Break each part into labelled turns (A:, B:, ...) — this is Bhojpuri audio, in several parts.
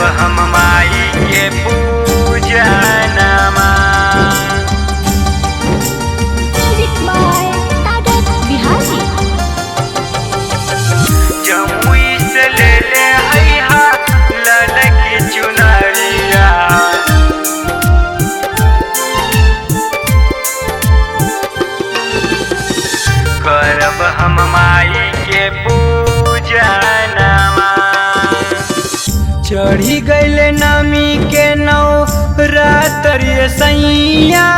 A: करब हम माई के पूजनमा। जमुई से ले ले अइहा ललकी चुनरिया। करब हम माई के पूजनमा। चढ़ी गईले नमी के नौ रात्रि सैया,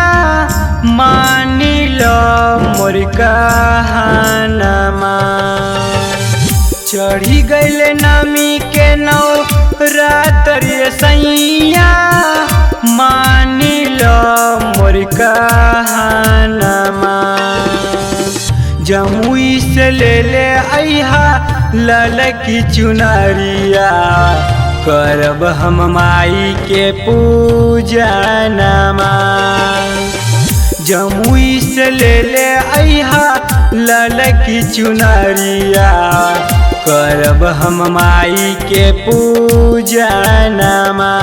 A: मानी लो मोर कहनमा। चढ़ी गईले नमी के नौ रात्रि सैया, मानी लो मोर कहनमा। जमुई से ले ले अइहा ललकी चुनरिया। करब हम माई के पूजनमा। जमुई से ले ले अइहा ललकी चुनरिया। करब हम माई के पूजनमा।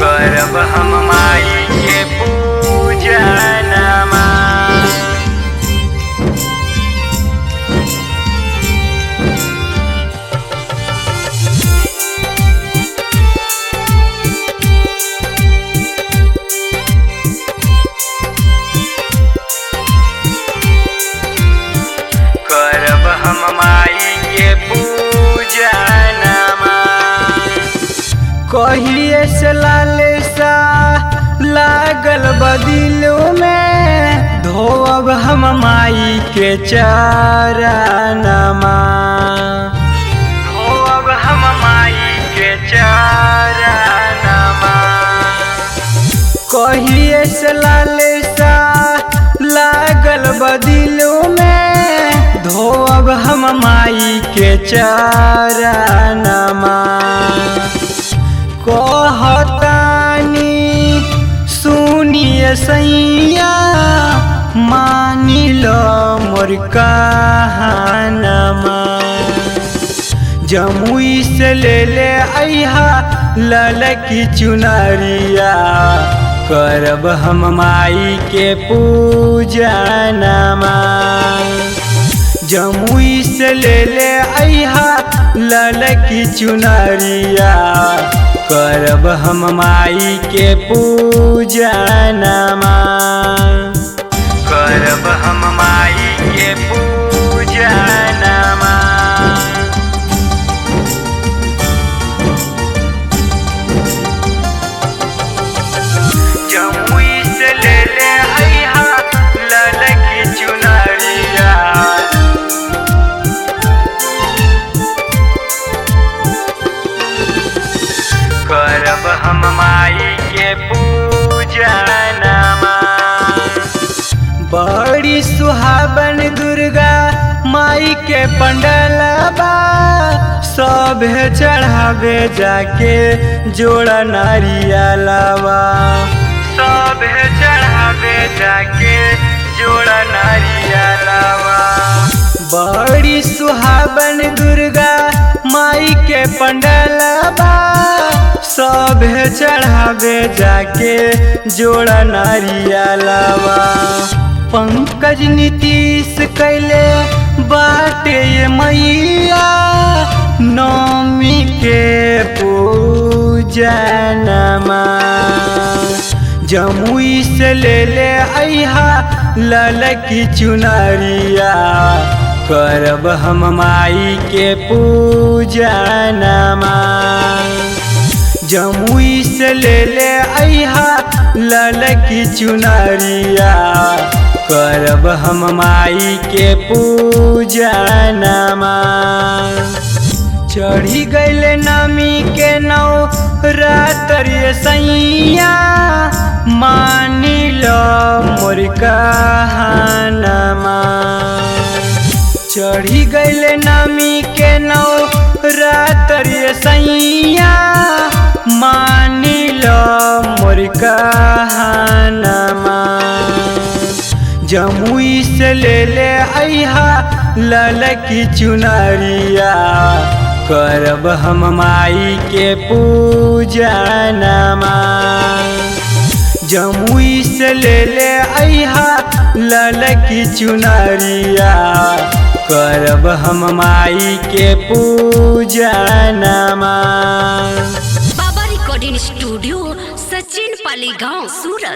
A: करब हम माई के पूजनमा। करब हम माई के पूजनमा। कहिए से लालसा लागल बदिलों में, धोब हम माई के चरणमा। धोब हम माई के चरणमा। कहिए से लालसा लागल बदिलों में, धोब हम माई के चरणमा। कहतानी सुनिए सैया, मानी लो मोर कहनमा। जमुई से ले ले अइहा ललकी चुनरिया। करब हम माई के पूजनमा। जमुई से ले ले अइहा ललकी चुनरिया। करब हम माई के पूजनमा। करब हम माई के पूजनमा। जमुई से ले ले अइहा ललकी चुनरिया। करब हम माई के पूजनमा। बड़ी सुहावन दुर्गा माई के पंडलबा। सभे चढ़ावे जाके जोड़ा नारियलवा। सभे चढ़ावे जाके जोड़ा नारियलवा। बड़ी सुहावन दुर्गा माई के पंडलबा। सभे चढ़ावे जाके जोड़ा नारियलवा। पंकज नीतीश कैले बाटे ये मैया, नौमी के पूजनमा। जमुई से ले ले अइहा ललकी चुनरिया। करब हम माई के पूजनमा। जमुई से ले ले अइहा ललकी चुनरिया। करब हम माई के पूजनमा। चढ़ी गईले नमी के नौ रात्रि सैया, मानी लो मोर कहनमा। चढ़ी गईले नमी के नौ रात्रि सैया, मानी लो मोर जमुई से ले ले अइहा ललकी चुनरिया करब हम माई के पूजनमा। जमुई से ले ले अइहा ललकी चुनरिया करब हम माई के पूजनमा।
B: बाबा रिकॉर्डिंग स्टूडियो, सचिन पाली गांव, सूरत।